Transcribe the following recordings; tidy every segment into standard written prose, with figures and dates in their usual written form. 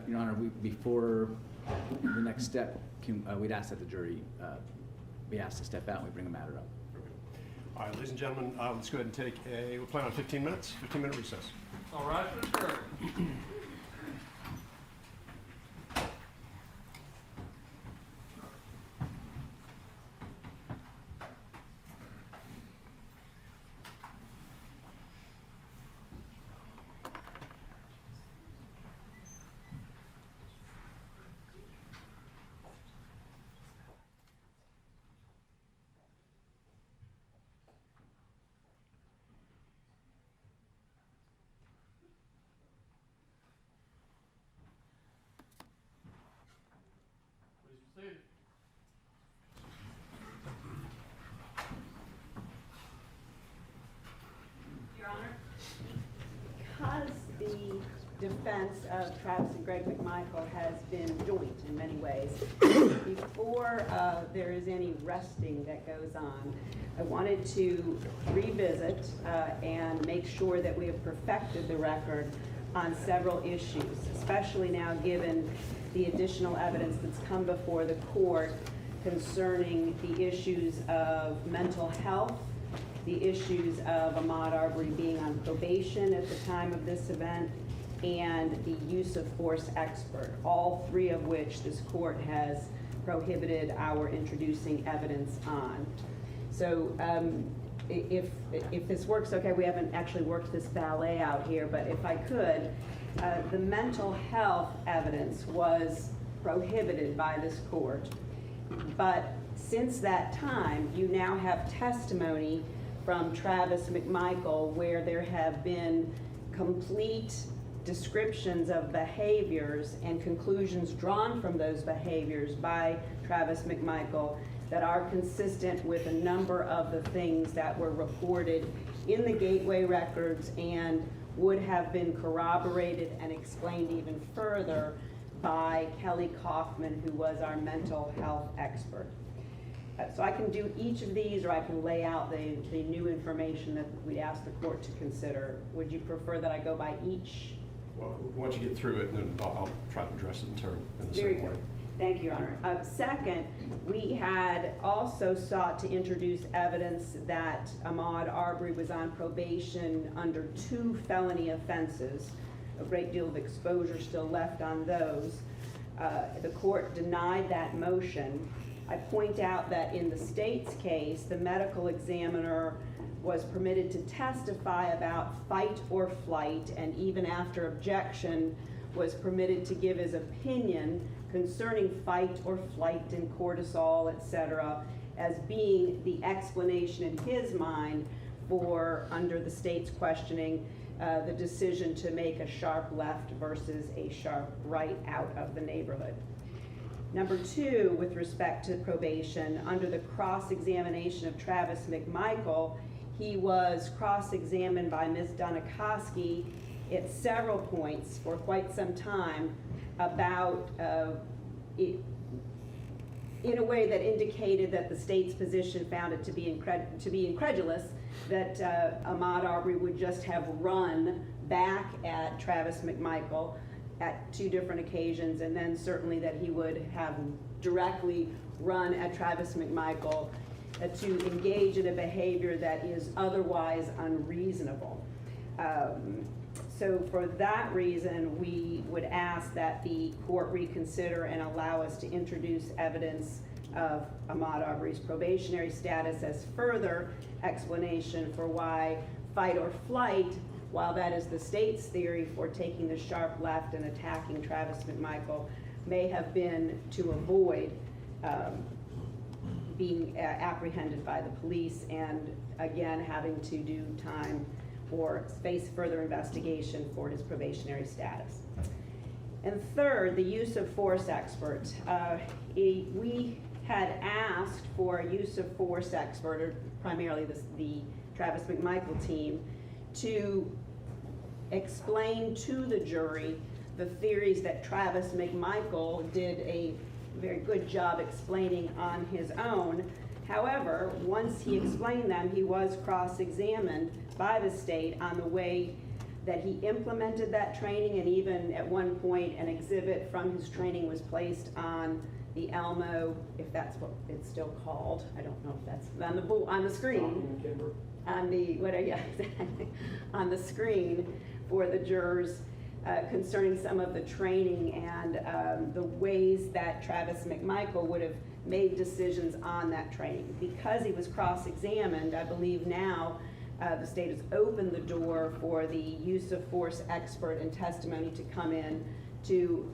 Your Honor, before the next step, we'd ask that the jury be asked to step out and we bring the matter up. All right, ladies and gentlemen, let's go ahead and take we'll plan on 15 minutes, 15-minute recess. All right, for the jury. Your Honor, because the defense of Travis and Greg McMichael has been joint in many ways, before there is any resting that goes on, I wanted to revisit and make sure that we have perfected the record on several issues, especially now given the additional evidence that's come before the court concerning the issues of mental health, the issues of Ahmaud Arbery being on probation at the time of this event, and the use of force expert, all three of which this court has prohibited our introducing evidence on. So if this works okay, we haven't actually worked this ballet out here, but if I could, the mental health evidence was prohibited by this court. But since that time, you now have testimony from Travis McMichael where there have been complete descriptions of behaviors and conclusions drawn from those behaviors by Travis McMichael that are consistent with a number of the things that were reported in the Gateway records and would have been corroborated and explained even further by Kelly Kaufman, who was our mental health expert. So I can do each of these, or I can lay out the new information that we asked the court to consider. Would you prefer that I go by each? Well, once you get through it, then I'll try to address it in the Very same way. good. Thank you, Your Honor. Second, we had also sought to introduce evidence that Ahmaud Arbery was on probation under 2 felony offenses. A great deal of exposure still left on those. The court denied that motion. I point out that in the state's case, the medical examiner was permitted to testify about fight or flight, and even after objection was permitted to give his opinion concerning fight or flight and cortisol, etc., as being the explanation in his mind for, under the state's questioning, the decision to make a sharp left versus a sharp right out of the neighborhood. Number 2, with respect to probation, under the cross-examination of Travis McMichael, he was cross-examined by Ms. Donikoski at several points for quite some time about it, in a way that indicated that the state's position found it to be incredulous that Ahmaud Arbery would just have run back at Travis McMichael at 2 different occasions, and then certainly that he would have directly run at Travis McMichael to engage in a behavior that is otherwise unreasonable. So for that reason, we would ask that the court reconsider and allow us to introduce evidence of Ahmaud Arbery's probationary status as further explanation for why fight or flight, while that is the state's theory for taking the sharp left and attacking Travis McMichael, may have been to avoid being apprehended by the police and again having to do time or face further investigation for his probationary status. And third, the use of force expert. We had asked for a use of force expert, or primarily the Travis McMichael team, to explain to the jury the theories that Travis McMichael did a very good job explaining on his own. However, once he explained them, he was cross-examined by the state on the way that he implemented that training, and even at one point, an exhibit from his training was placed on the Elmo, if that's what it's still called. I don't know if that's on the screen. On the yeah, exactly. On the screen for the jurors concerning some of the training and the ways that Travis McMichael would have made decisions on that training. Because he was cross-examined, I believe now the state has opened the door for the use of force expert and testimony to come in to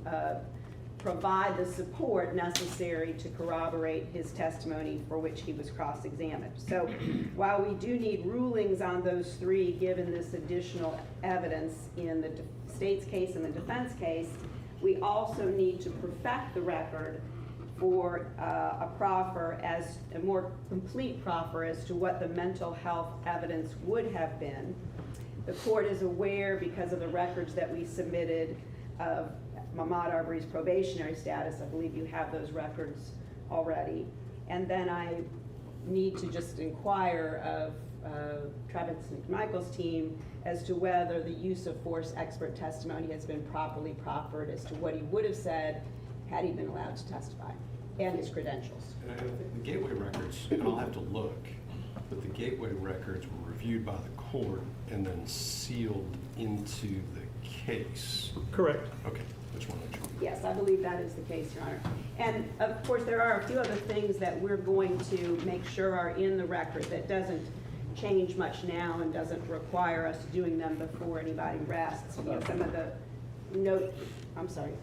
provide the support necessary to corroborate his testimony for which he was cross-examined. So while we do need rulings on those three, given this additional evidence in the state's case and the defense case, we also need to perfect the record for a proffer, as a more complete proffer as to what the mental health evidence would have been. The court is aware, because of the records that we submitted, of Ahmaud Arbery's probationary status. I believe you have those records already. And then I need to just inquire of Travis McMichael's team as to whether the use of force expert testimony has been properly proffered as to what he would have said had he been allowed to testify, and his credentials. And I think the gateway records, and I'll have to look, but the gateway records were reviewed by the court and then sealed into the case. Correct. Okay, which one would you? Yes, I believe that is the case, Your Honor. And of course, there are a few other things that we're going to make sure are in the record that doesn't change much now and doesn't require us doing them before anybody rests. You know, some of the note, I'm sorry.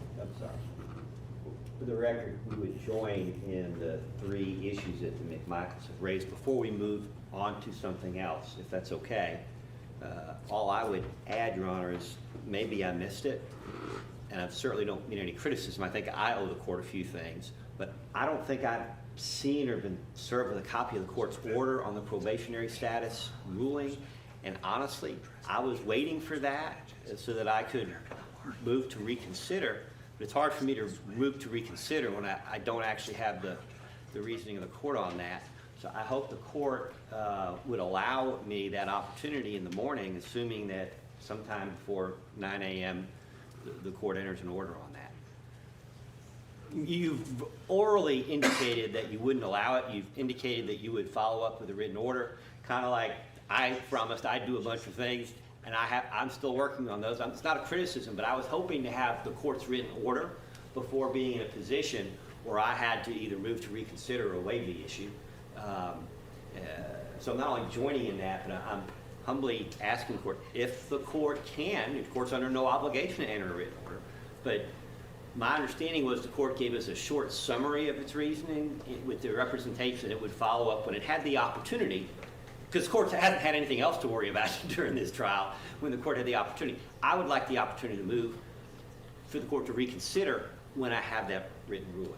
For the record, we would join in the three issues that the McMichaels have raised before we move on to something else, if that's okay. All I would add, Your Honor, is maybe I missed it, and I certainly don't mean any criticism. I think I owe the court a few things, but I don't think I've seen or been served with a copy of the court's order on the probationary status ruling, and honestly, I was waiting for that so that I could move to reconsider. But it's hard for me to move to reconsider when I don't actually have the reasoning of the court on that. So I hope the court would allow me that opportunity in the morning, assuming that sometime before 9 a.m. the court enters an order on that. You've orally indicated that you wouldn't allow it. You've indicated that you would follow up with a written order, kind of like I promised I'd do a bunch of things. And I'm still working on those. It's not a criticism, but I was hoping to have the court's written order before being in a position where I had to either move to reconsider or waive the issue. So I'm not only joining in that, but I'm humbly asking the court, if the court can, the court's under no obligation to enter a written order, but my understanding was the court gave us a short summary of its reasoning with the representation that it would follow up when it had the opportunity. Because the court hasn't had anything else to worry about during this trial when the court had the opportunity. I would like the opportunity to move for the court to reconsider when I have that written ruling.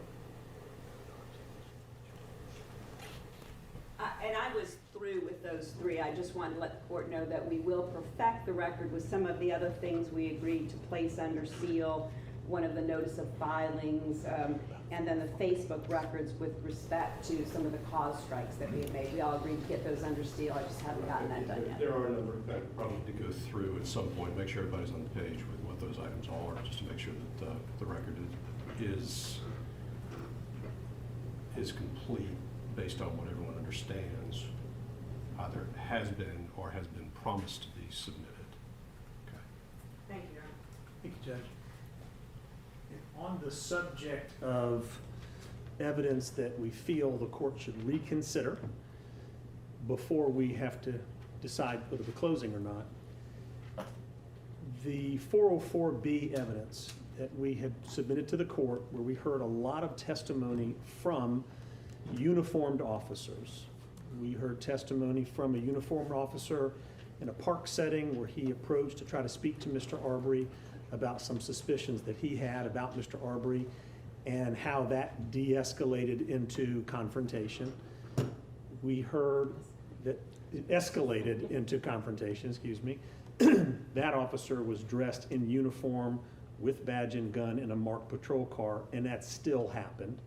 And I was through with those three. I just wanted to let the court know that we will perfect the record with some of the other things we agreed to place under seal, one of the notice of filings, and then the Facebook records with respect to some of the cause strikes that we had made. We all agreed to get those under seal. I just haven't gotten that done yet. There are a number of things probably to go through at some point, make sure everybody's on the page with what those items are, just to make sure that the record is complete based on what everyone understands, either has been or has been promised to be submitted. Okay. Thank you, Your Honor. Thank you, Judge. On the subject of evidence that we feel the court should reconsider before we have to decide whether we're closing or not, the 404B evidence that we had submitted to the court, where we heard a lot of testimony from uniformed officers. We heard testimony from a uniformed officer in a park setting where he approached to try to speak to Mr. Arbery about some suspicions that he had about Mr. Arbery and how that de-escalated into confrontation. We heard that it escalated into confrontation, excuse me. That officer was dressed in uniform with badge and gun in a marked patrol car, and that still happened.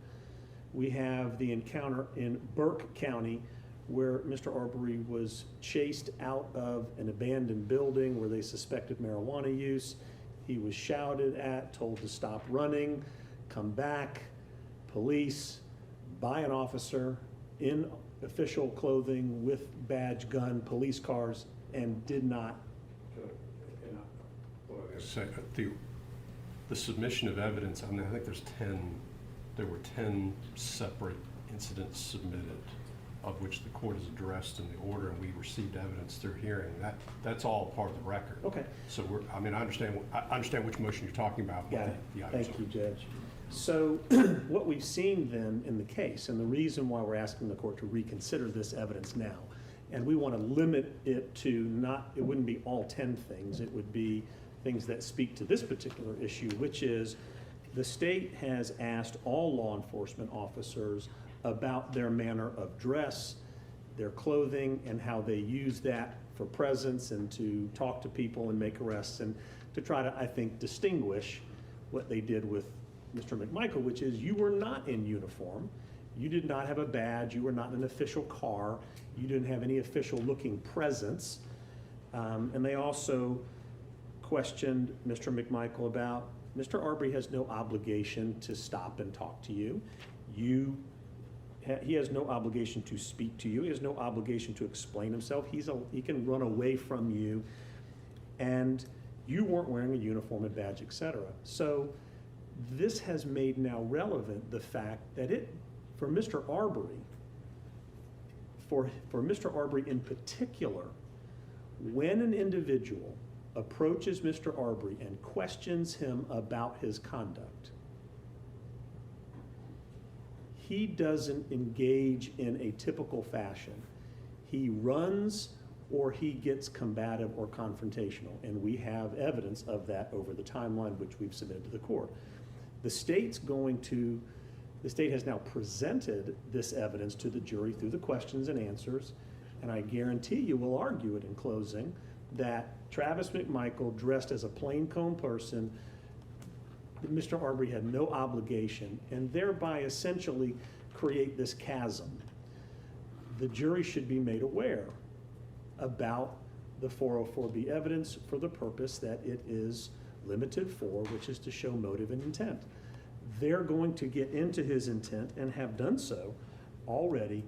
We have the encounter in Burke County where Mr. Arbery was chased out of an abandoned building where they suspected marijuana use. He was shouted at, told to stop running, come back, police, by an officer in official clothing with badge, gun, police cars, and did not. So, the submission of evidence, I mean, I think there were 10 separate incidents submitted, of which the court has addressed in the order, and we received evidence through hearing. That's all part of the record. Okay. So I mean, I understand which motion you're talking about. Got it. The items Thank are- you, Judge. So what we've seen then in the case, and the reason why we're asking the court to reconsider this evidence now, and we want to limit it to it wouldn't be all 10 things, it would be things that speak to this particular issue, which is the state has asked all law enforcement officers about their manner of dress, their clothing, and how they use that for presence and to talk to people and make arrests, and to try to, I think, distinguish what they did with Mr. McMichael, which is you were not in uniform, you did not have a badge, you were not in an official car, you didn't have any official looking presence. And they also questioned Mr. McMichael about, Mr. Arbery has no obligation to stop and talk to you. He has no obligation to speak to you. He has no obligation to explain himself. He can run away from you, and you weren't wearing a uniform and badge, etc. So this has made now relevant the fact that for Mr. Arbery, for Mr. Arbery in particular, when an individual approaches Mr. Arbery and questions him about his conduct, he doesn't engage in a typical fashion. He runs or he gets combative or confrontational, and we have evidence of that over the timeline which we've submitted to the court. The state has now presented this evidence to the jury through the questions and answers, and I guarantee you will argue it in closing that Travis McMichael, dressed as a plainclothes person, Mr. Arbery had no obligation, and thereby essentially create this chasm. The jury should be made aware about the 404B evidence for the purpose that it is limited for, which is to show motive and intent. They're going to get into his intent, and have done so already,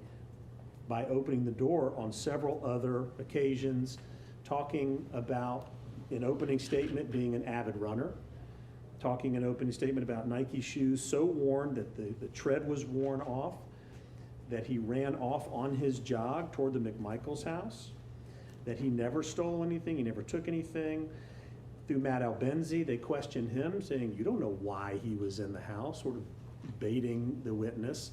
by opening the door on several other occasions, talking about an opening statement being an avid runner, talking an opening statement about Nike shoes so worn that the tread was worn off, that he ran off on his jog toward the McMichael's house, that he never stole anything, he never took anything. Through Matt Albenzi, they questioned him, saying, you don't know why he was in the house, sort of baiting the witness.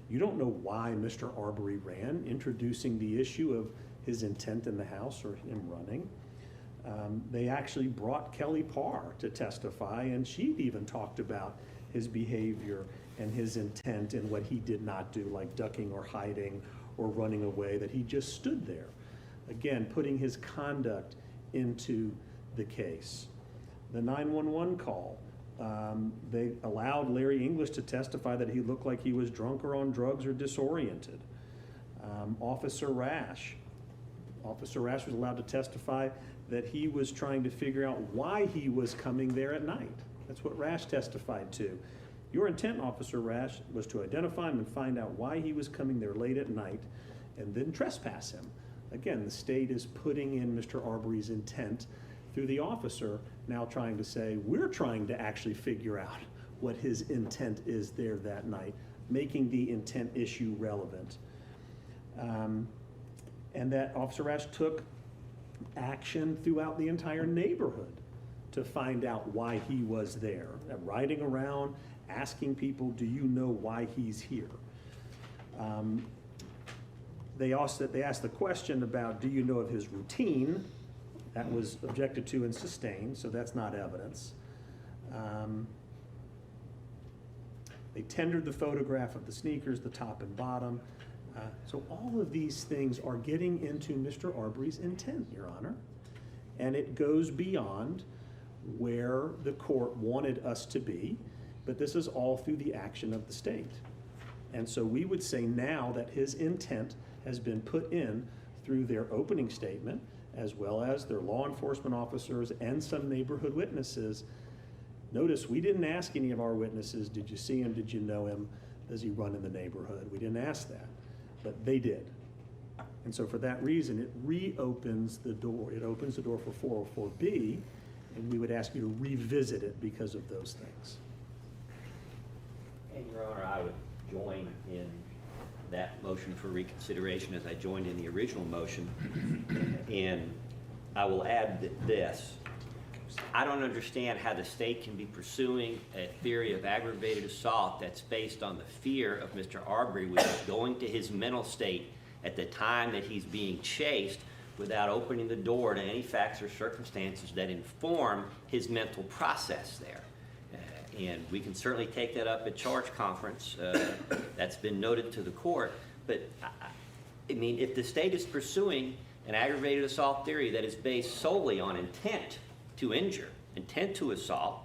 You don't know why Mr. Arbery ran, introducing the issue of his intent in the house or him running. They actually brought Kelly Parr to testify, and she even talked about his behavior and his intent and what he did not do, like ducking or hiding or running away, that he just stood there. Again, putting his conduct into the case. The 911 call, they allowed Larry English to testify that he looked like he was drunk or on drugs or disoriented. Officer Rash was allowed to testify that he was trying to figure out why he was coming there at night. That's what Rash testified to. Your intent, Officer Rash, was to identify him and find out why he was coming there late at night and then trespass him. Again, the state is putting in Mr. Arbery's intent through the officer, now trying to say, we're trying to actually figure out what his intent is there that night, making the intent issue relevant. And that Officer Rash took action throughout the entire neighborhood to find out why he was there, riding around, asking people, do you know why he's here? They asked the question about, do you know of his routine? That was objected to and sustained, so that's not evidence. They tendered the photograph of the sneakers, the top and bottom. So all of these things are getting into Mr. Arbery's intent, Your Honor. And it goes beyond where the court wanted us to be, but this is all through the action of the state. And so we would say now that his intent has been put in through their opening statement, as well as their law enforcement officers and some neighborhood witnesses. Notice, we didn't ask any of our witnesses, did you see him, did you know him, does he run in the neighborhood? We didn't ask that, but they did. And so for that reason, it reopens the door. It opens the door for 404B, and we would ask you to revisit it because of those things. And Your Honor, I would join in that motion for reconsideration as I joined in the original motion. And I will add this. I don't understand how the state can be pursuing a theory of aggravated assault that's based on the fear of Mr. Arbery, which is going to his mental state at the time that he's being chased, without opening the door to any facts or circumstances that inform his mental process there. And we can certainly take that up at charge conference. That's been noted to the court. But, I mean, if the state is pursuing an aggravated assault theory that is based solely on intent to injure, intent to assault,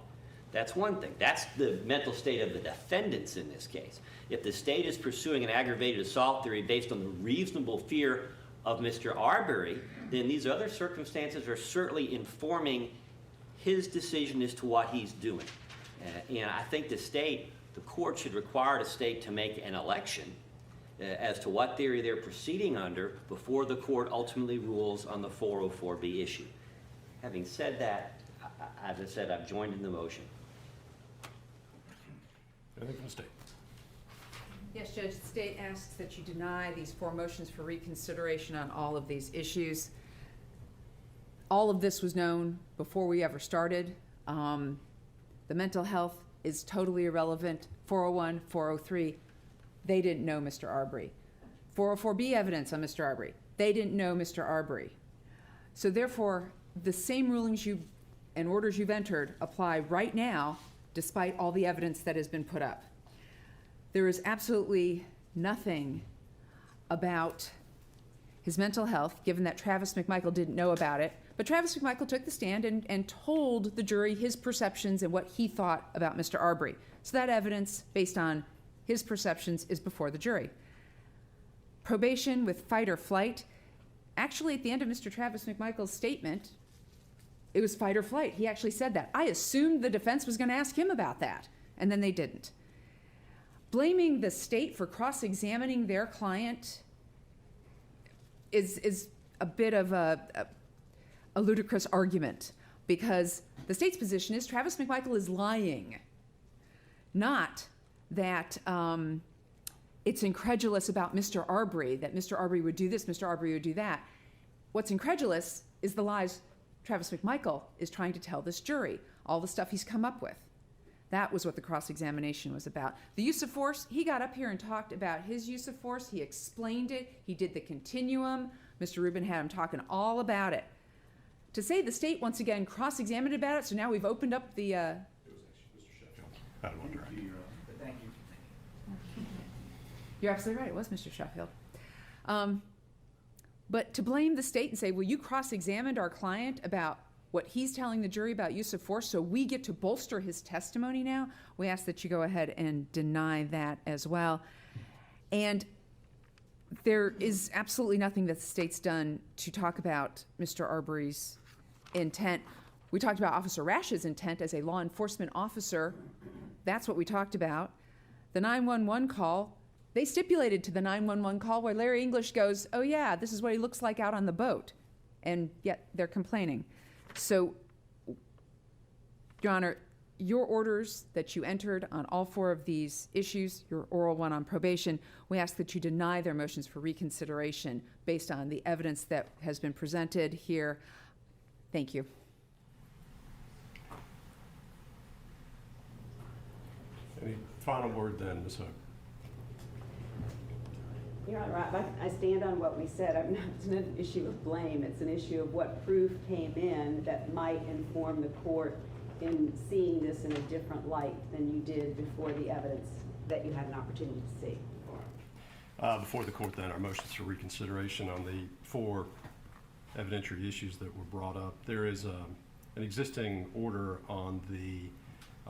that's one thing. That's the mental state of the defendants in this case. If the state is pursuing an aggravated assault theory based on the reasonable fear of Mr. Arbery, then these other circumstances are certainly informing his decision as to what he's doing. And I think the court should require the state to make an election as to what theory they're proceeding under before the court ultimately rules on the 404B issue. Having said that, as I said, I've joined in the motion. Anything from the state? Yes, Judge, the state asks that you deny these 4 motions for reconsideration on all of these issues. All of this was known before we ever started. The mental health is totally irrelevant. 401, 403, they didn't know Mr. Arbery. 404B evidence on Mr. Arbery, they didn't know Mr. Arbery. So therefore, the same rulings and orders you've entered apply right now, despite all the evidence that has been put up. There is absolutely nothing about his mental health, given that Travis McMichael didn't know about it. But Travis McMichael took the stand and told the jury his perceptions and what he thought about Mr. Arbery. So that evidence, based on his perceptions, is before the jury. Probation with fight or flight. Actually, at the end of Mr. Travis McMichael's statement, it was fight or flight. He actually said that. I assumed the defense was going to ask him about that, and then they didn't. Blaming the state for cross-examining their client is a bit of a ludicrous argument, because the state's position is Travis McMichael is lying, not that it's incredulous about Mr. Arbery, that Mr. Arbery would do this, Mr. Arbery would do that. What's incredulous is the lies Travis McMichael is trying to tell this jury, all the stuff he's come up with. That was what the cross-examination was about. The use of force, he got up here and talked about his use of force. He explained it. He did the continuum. Mr. Rubin had him talking all about it. To say the state, once again, cross-examined about it, so now we've opened up the... It was actually Mr. Sheffield. Out of order. Thank you. You're absolutely right. It was Mr. Sheffield. But to blame the state and say, well, you cross-examined our client about what he's telling the jury about use of force, so we get to bolster his testimony now, we ask that you go ahead and deny that as well. And there is absolutely nothing that the state's done to talk about Mr. Arbery's intent. We talked about Officer Rash's intent as a law enforcement officer. That's what we talked about. The 911 call, they stipulated to the 911 call where Larry English goes, oh yeah, this is what he looks like out on the boat. And yet they're complaining. So, Your Honor, your orders that you entered on all 4 of these issues, your oral one on probation, we ask that you deny their motions for reconsideration based on the evidence that has been presented here. Thank you. Any final word then, Ms. Hook? Your Honor, I stand on what we said. It's not an issue of blame. It's an issue of what proof came in that might inform the court in seeing this in a different light than you did before the evidence that you had an opportunity to see. Before the court then, our motions for reconsideration on the 4 evidentiary issues that were brought up. There is an existing order on the,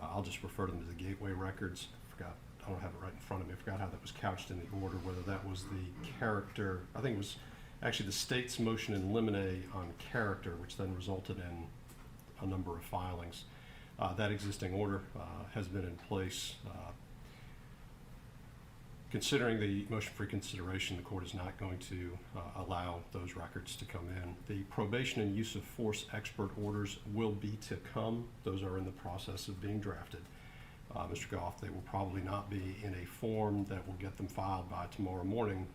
I'll just refer to them as the gateway records. I forgot I don't have it right in front of me, I forgot how that was couched in the order, whether that was the character, I think it was actually the state's motion in limine on character, which then resulted in a number of filings. That existing order has been in place. Considering the motion for reconsideration, the court is not going to allow those records to come in. The probation and use of force expert orders will be to come. Those are in the process of being drafted. Mr. Goff, they will probably not be in a form that will get them filed by tomorrow morning.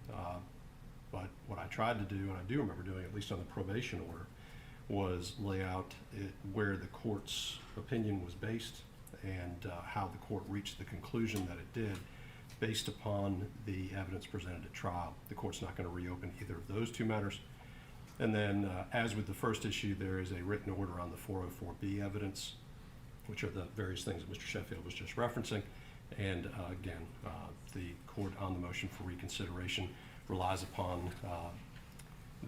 But what I tried to do, and I do remember doing, at least on the probation order, was lay out where the court's opinion was based and how the court reached the conclusion that it did based upon the evidence presented at trial. The court's not going to reopen either of those two matters. And then, as with the first issue, there is a written order on the 404B evidence, which are the various things that Mr. Sheffield was just referencing. And again, the court on the motion for reconsideration relies upon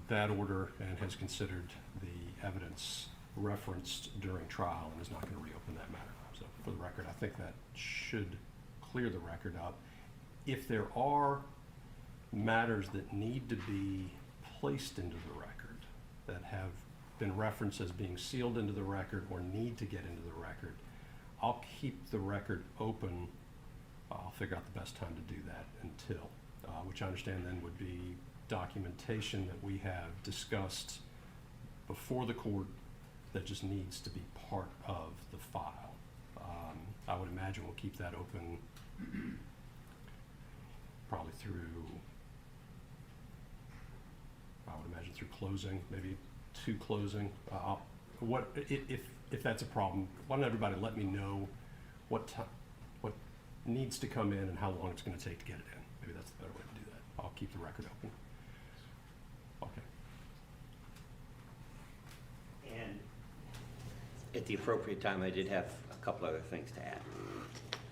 that order and has considered the evidence referenced during trial and is not going to reopen that matter. So for the record, I think that should clear the record up. If there are matters that need to be placed into the record that have been referenced as being sealed into the record or need to get into the record, I'll keep the record open. I'll figure out the best time to do that until, which I understand then would be documentation that we have discussed before the court that just needs to be part of the file. I would imagine we'll keep that open probably through, I would imagine through closing, maybe to closing. If that's a problem, why don't everybody let me know what needs to come in and how long it's going to take to get it in. Maybe that's the better way to do that. I'll keep the record open. Okay. And at the appropriate time, I did have a couple other things to add.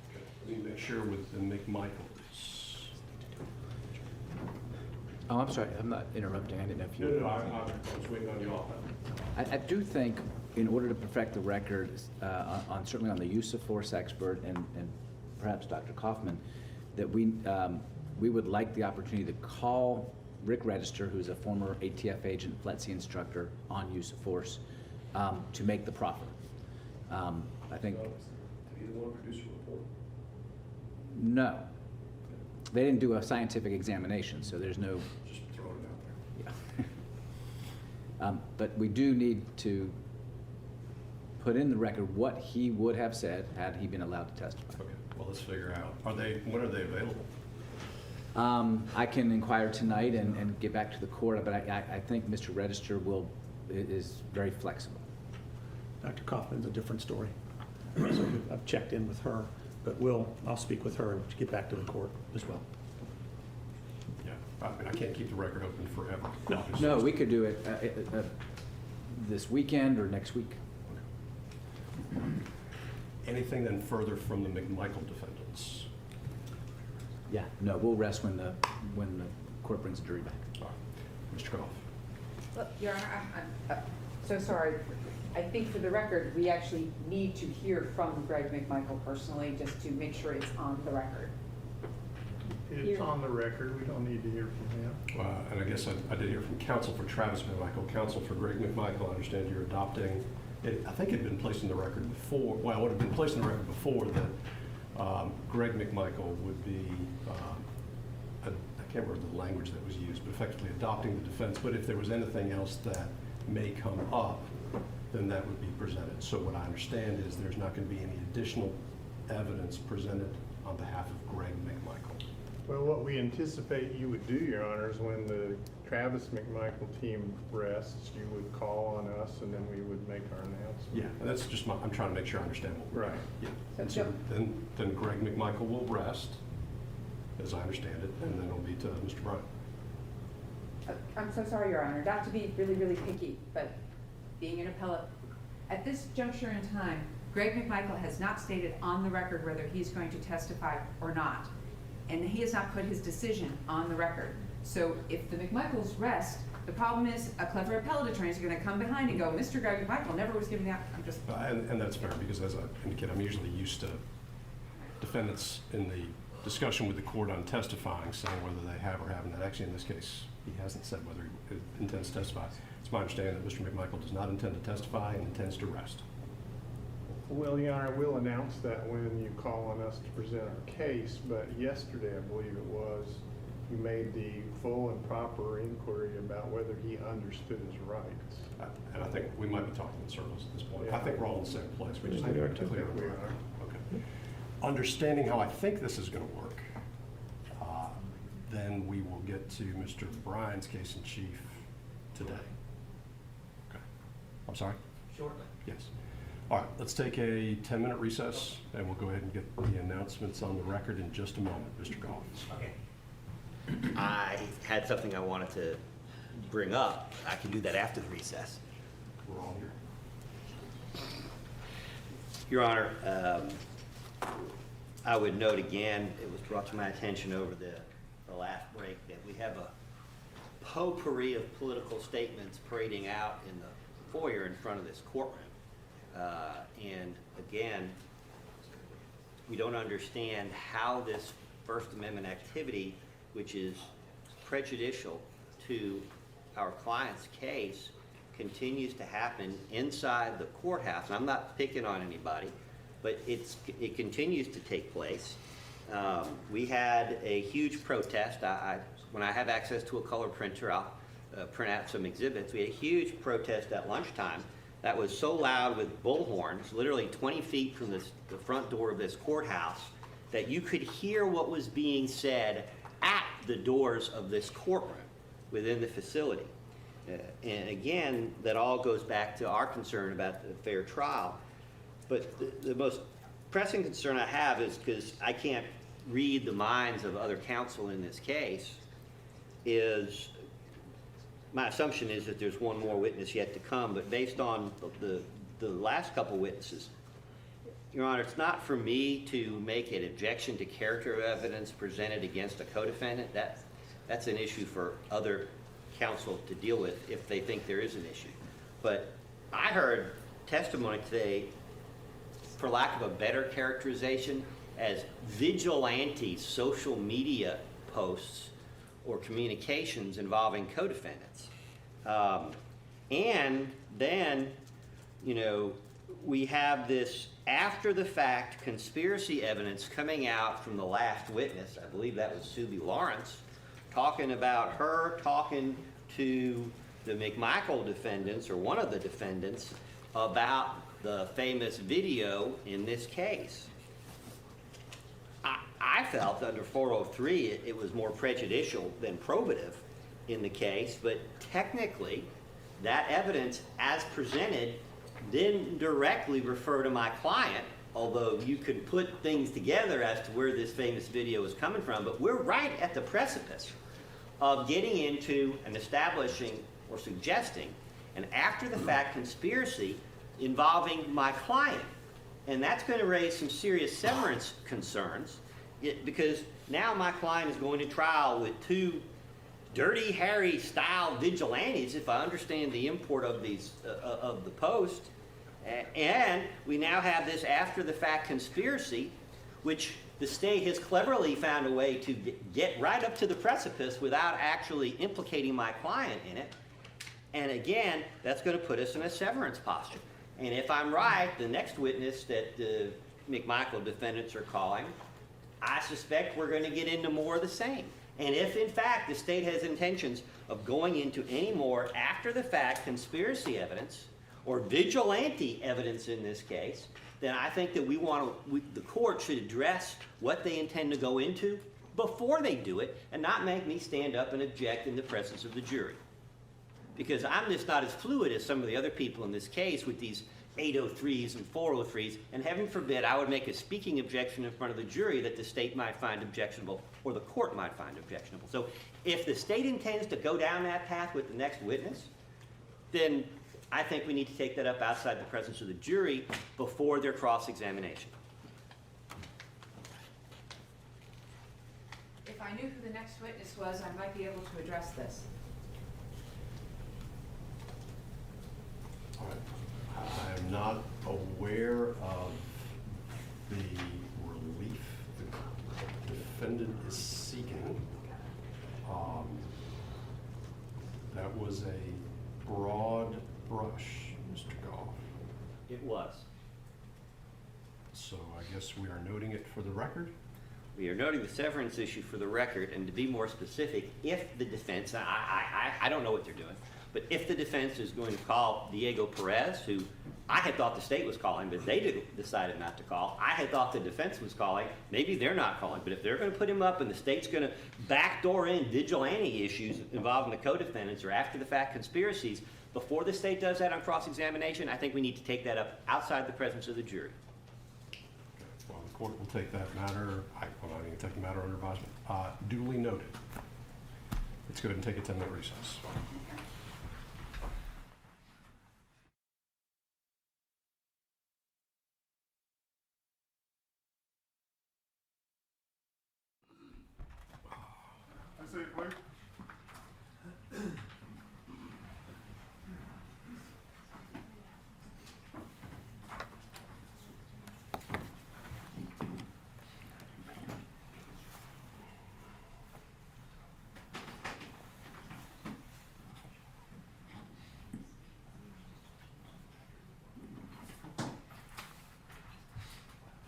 Okay. Let me make sure with the McMichaels. Oh, I'm sorry, I'm not interrupting, I didn't know if you. No, I was waiting on you all. I do think, in order to perfect the record, certainly on the use of force expert and perhaps Dr. Kaufman, that we would like the opportunity to call Rick Register, who's a former ATF agent, FLETC instructor on use of force, to make the proffer. I think. Did either one produce a report? No. They didn't do a scientific examination, so there's no. Just throwing it out there. Yeah. But we do need to put in the record what he would have said had he been allowed to testify. Okay, well, let's figure out, when are they available? I can inquire tonight and get back to the court, but I think Mr. Register is very flexible. Dr. Kaufman's a different story. So I've checked in with her, but I'll speak with her and get back to the court as well. Yeah, I mean, I can't keep the record open forever. No. No, we could do it this weekend or next week. Anything then further from the McMichael defendants? Yeah, no, we'll rest when the court brings the jury back. All right. Mr. Goff. Look, Your Honor, I'm so sorry. I think for the record, we actually need to hear from Greg McMichael personally, just to make sure it's on the record. It's on the record, we don't need to hear from him. And I guess I did hear from counsel for Travis McMichael, counsel for Greg McMichael. I understand you're adopting it. I think it had been placed in the record before, well, it would have been placed in the record before that Greg McMichael would be, I can't remember the language that was used, but effectively adopting the defense. But if there was anything else that may come up, then that would be presented. So what I understand is there's not going to be any additional evidence presented on behalf of Greg McMichael. Well, what we anticipate you would do, Your Honor, is when the Travis McMichael team rests, you would call on us and then we would make our announcement. Yeah, and that's just I'm trying to make sure I understand what we're Right. Yeah. And so then Greg McMichael will rest, as I understand it, and then it'll be to Mr. Bryant. I'm so sorry, Your Honor, not to be really, really picky, but being an appellate, at this juncture in time, Greg McMichael has not stated on the record whether he's going to testify or not. And he has not put his decision on the record. So if the McMichaels rest, the problem is a clever appellate attorney is going to come behind and go, Mr. Greg McMichael never was given that. I'm just. And that's fair, because as I indicated, I'm usually used to defendants in the discussion with the court on testifying, saying whether they have or haven't. And actually, in this case, he hasn't said whether he intends to testify. It's my understanding that Mr. McMichael does not intend to testify and intends to rest. Well, Your Honor, we'll announce that when you call on us to present our case, but yesterday, I believe it was, you made the full and proper inquiry about whether he understood his rights. And I think we might be talking in circles at this point. Yeah. I think we're all in the same place. We just I need to think be clear. we are. Okay. Understanding how I think this is going to work, then we will get to Mr. Bryan's case in chief today. Okay. I'm sorry? Shortly. Yes. All right, let's take a 10-minute recess, and we'll go ahead and get the announcements on the record in just a moment. Mr. Collins. Okay. I had something I wanted to bring up. I can do that after the recess. We're all here. Your Honor, I would note again, it was brought to my attention over the last break that we have a potpourri of political statements parading out in the foyer in front of this courtroom. And again, we don't understand how this First Amendment activity, which is prejudicial to our client's case, continues to happen inside the courthouse. And I'm not picking on anybody, but it continues to take place. We had a huge protest. When I have access to a color printer, I'll print out some exhibits. We had a huge protest at lunchtime that was so loud with bullhorns, literally 20 feet from the front door of this courthouse, that you could hear what was being said at the doors of this courtroom within the facility. And again, that all goes back to our concern about the fair trial. But the most pressing concern I have is, because I can't read the minds of other counsel in this case, is my assumption is that there's one more witness yet to come, but based on the last couple witnesses, Your Honor, it's not for me to make an objection to character of evidence presented against a co-defendant. That's an issue for other counsel to deal with if they think there is an issue. But I heard testimony today, for lack of a better characterization, as vigilante social media posts or communications involving co-defendants. And then, you know, we have this after-the-fact conspiracy evidence coming out from the last witness. I believe that was Subi Lawrence, talking about her talking to the McMichael defendants, or one of the defendants, about the famous video in this case. I felt under 403 it was more prejudicial than probative in the case, but technically that evidence as presented didn't directly refer to my client, although you could put things together as to where this famous video is coming from. But we're right at the precipice of getting into and establishing or suggesting an after-the-fact conspiracy involving my client. And that's going to raise some serious severance concerns, because now my client is going to trial with two Dirty Harry style vigilantes, if I understand the import of these of the post. And we now have this after the fact conspiracy, which the state has cleverly found a way to get right up to the precipice without actually implicating my client in it. And again, that's going to put us in a severance posture. And if I'm right, the next witness that the McMichael defendants are calling, I suspect we're going to get into more of the same. And if, in fact, the state has intentions of going into any more after-the-fact conspiracy evidence or vigilante evidence in this case, then I think that the court should address what they intend to go into before they do it, and not make me stand up and object in the presence of the jury. Because I'm just not as fluid as some of the other people in this case with these 803s and 403s, and heaven forbid I would make a speaking objection in front of the jury that the state might find objectionable or the court might find objectionable. So if the state intends to go down that path with the next witness, then I think we need to take that up outside the presence of the jury before their cross-examination. If I knew who the next witness was, I might be able to address this. All right. I am not aware of the relief the brush, Mr. Goff. It was. So I guess we are noting it for the record. We are noting the severance issue for the record, and to be more specific, if the defense, I don't know what they're doing, but if the defense is going to call Diego Perez, who I had thought the state was calling, but they decided not to call. I had thought the defense was calling. Maybe they're not calling, but if they're going to put him up and the state's going to backdoor in vigilante issues involving the co-defendants or after-the-fact conspiracies, before the state does that on cross-examination, I think we need to take that up outside the presence of the jury. Well, the court will take that matter, I'm not even take the matter under advisement. Duly noted. Let's go ahead and take a 10-minute recess. I see it, please.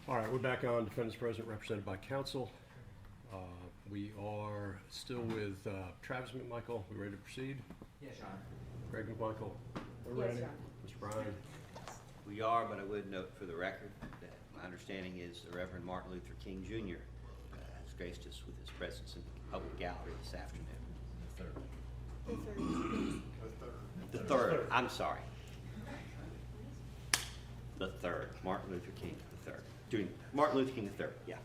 All right, we're back on. Defendants present, represented by counsel. We are still with Travis McMichael. We ready to proceed? Yes, Your Honor. Greg McMichael, We're ready. Mr. Bryan. We are, but I would note for the record that my understanding is the Reverend Martin Luther King Jr. Has graced us with his presence in the public gallery this afternoon. The third, I'm sorry. The third, Martin Luther King the third. Doing Martin Luther King the third, yeah.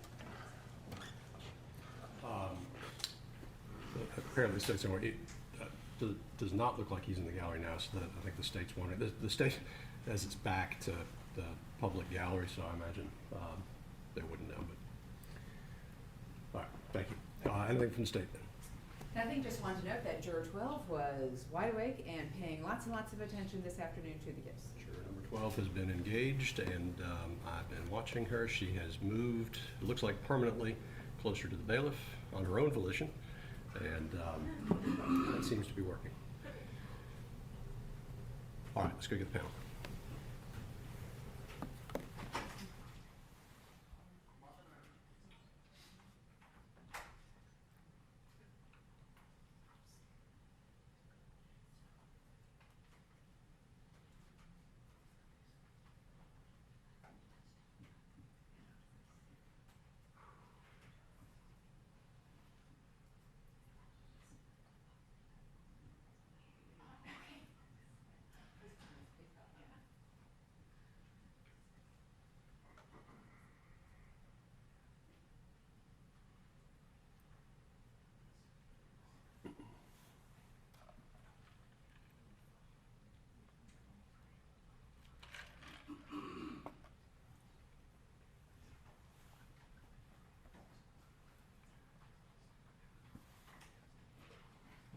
Apparently the state somewhere, it does not look like he's in the gallery now, so that I think the state's wanting, the state has its back to the public gallery, so I imagine they wouldn't know, but, all right, thank you. Anything from the state then? Nothing, just wanted to note that juror 12 was wide awake and paying lots and lots of attention this afternoon to the case. Juror number 12 has been engaged, and I've been watching her. She has moved, it looks like permanently, closer to the bailiff on her own volition, and that seems to be working. All right, let's go get the panel.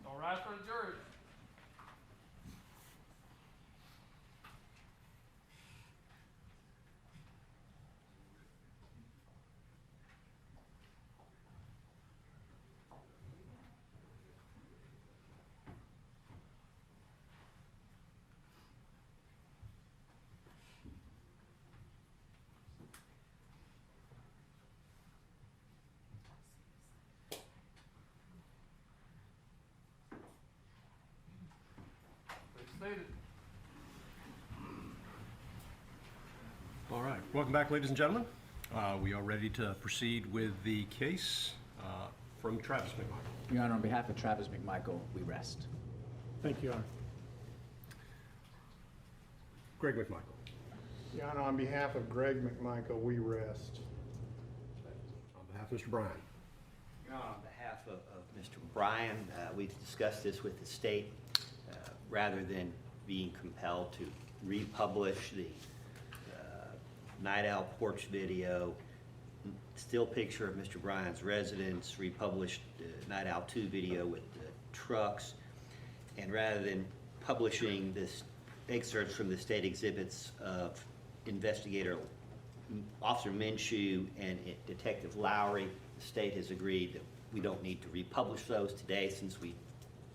All rise for the jury. Stated. All right, welcome back, ladies and gentlemen. We are ready to proceed with the case from Travis McMichael. Your Honor, on behalf of Travis McMichael, we rest. Thank you, Your Honor. Greg McMichael. Your Honor, on behalf of Greg McMichael, we rest. On behalf of Mr. Bryan. On behalf of Mr. Bryan, we've discussed this with the state. Rather than being compelled to republish the Night Owl porch video, still picture of Mr. Bryan's residence, republished Night Owl 2 video with the trucks, and rather than publishing this excerpts from the state exhibits of investigator Officer Minshew and Detective Lowry, the state has agreed that we don't need to republish those today since we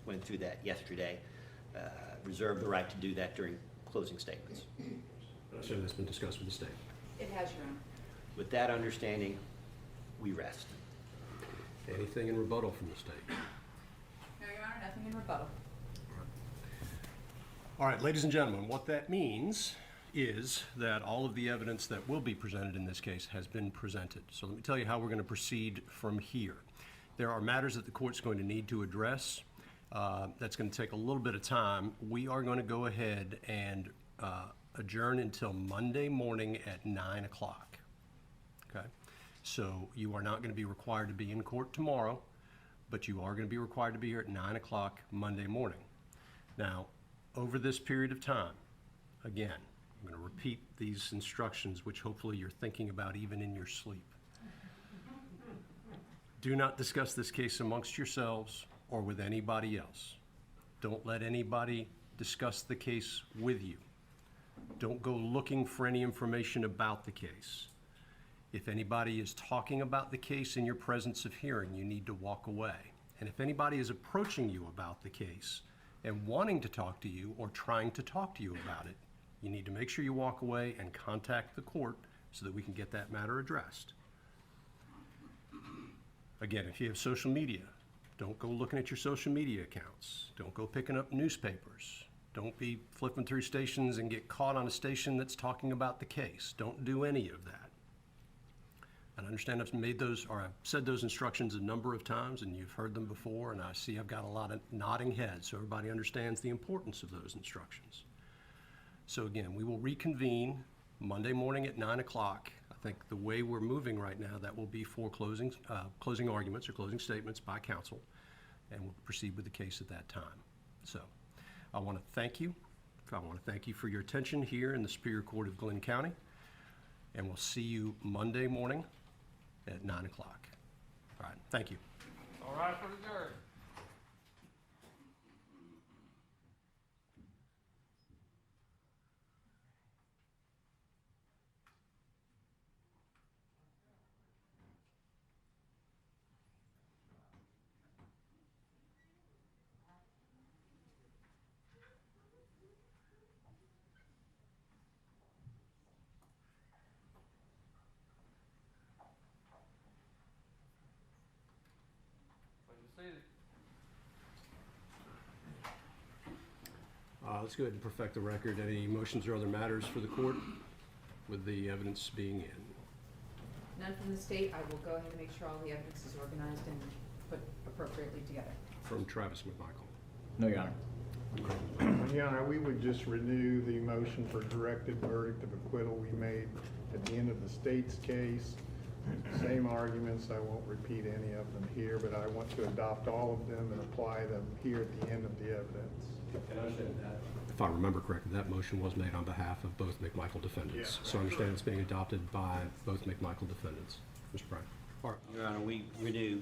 went through that yesterday. reserve the right to do that during closing statements. I assume that's been discussed with the state. It has, Your Honor. With that understanding, we rest. Anything in rebuttal from the state? No, Your Honor, nothing in rebuttal. All right, ladies and gentlemen, what that means is that all of the evidence that will be presented in this case has been presented. So let me tell you how we're going to proceed from here. There are matters that the court's going to need to address. That's going to take a little bit of time. We are going to go ahead and adjourn until Monday morning at 9 o'clock. Okay? So you are not going to be required to be in court tomorrow, but you are going to be required to be here at 9 o'clock Monday morning. Now, over this period of time, again, I'm going to repeat these instructions, which hopefully you're thinking about even in your sleep. Do not discuss this case amongst yourselves or with anybody else. Don't let anybody discuss the case with you. Don't go looking for any information about the case. If anybody is talking about the case in your presence of hearing, you need to walk away. And if anybody is approaching you about the case and wanting to talk to you or trying to talk to you about it, you need to make sure you walk away and contact the court so that we can get that matter addressed. Again, if you have social media, don't go looking at your social media accounts. Don't go picking up newspapers. Don't be flipping through stations and get caught on a station that's talking about the case. Don't do any of that. And I understand I've made those, or I've said those instructions a number of times, and you've heard them before, and I see I've got a lot of nodding heads, so everybody understands the importance of those instructions. So again, we will reconvene Monday morning at 9 o'clock. I think the way we're moving right now, that will be for closing arguments or closing statements by counsel, and we'll proceed with the case at that time. So I want to thank you. I want to thank you for your attention here in the Superior Court of Glynn County, and we'll see you Monday morning at 9 o'clock. All right, thank you. All right for the jury. Please be seated. Let's go ahead and perfect the record. Any motions or other matters for the court with the evidence being in? None from the state. I will go ahead and make sure all the evidence is organized and put appropriately together. From Travis McMichael. No, Your Honor. Your Honor, we would just renew the motion for directed verdict of acquittal we made at the end of the state's case. Same arguments, I won't repeat any of them here, but I want to adopt all of them and apply them here at the end of the evidence. And I understand that. If I remember correctly, that motion was made on behalf of both McMichael defendants. Yeah. So I understand it's being adopted by both McMichael defendants. Mr. Bryant. All right. Your Honor, we renew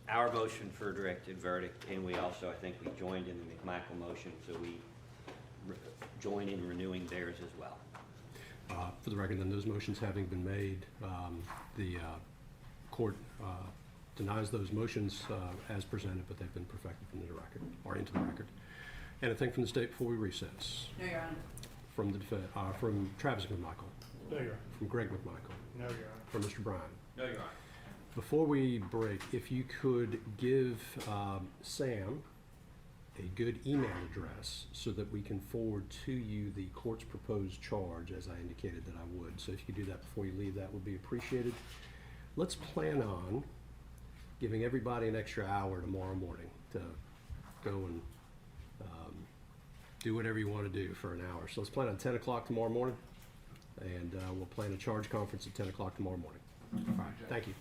our motion for a directed verdict, and we also, I think, we joined in the McMichael motion, so we join in renewing theirs as well. For the record, then, those motions having been made, the court denies those motions as presented, but they've been perfected from the record, or into the record. Anything from the state before we recess? No, Your Honor. From the from Travis McMichael, No, Your Honor. from Greg McMichael, No, Your Honor. from Mr. Bryan. No, Your Honor. Before we break, if you could give Sam a good email address so that we can forward to you the court's proposed charge, as I indicated that I would. So if you could do that before you leave, that would be appreciated. Let's plan on giving everybody an extra hour tomorrow morning to go and do whatever you want to do for an hour. So let's plan on 10 o'clock tomorrow morning, and we'll plan a charge conference at 10 o'clock tomorrow morning. All right, thank you.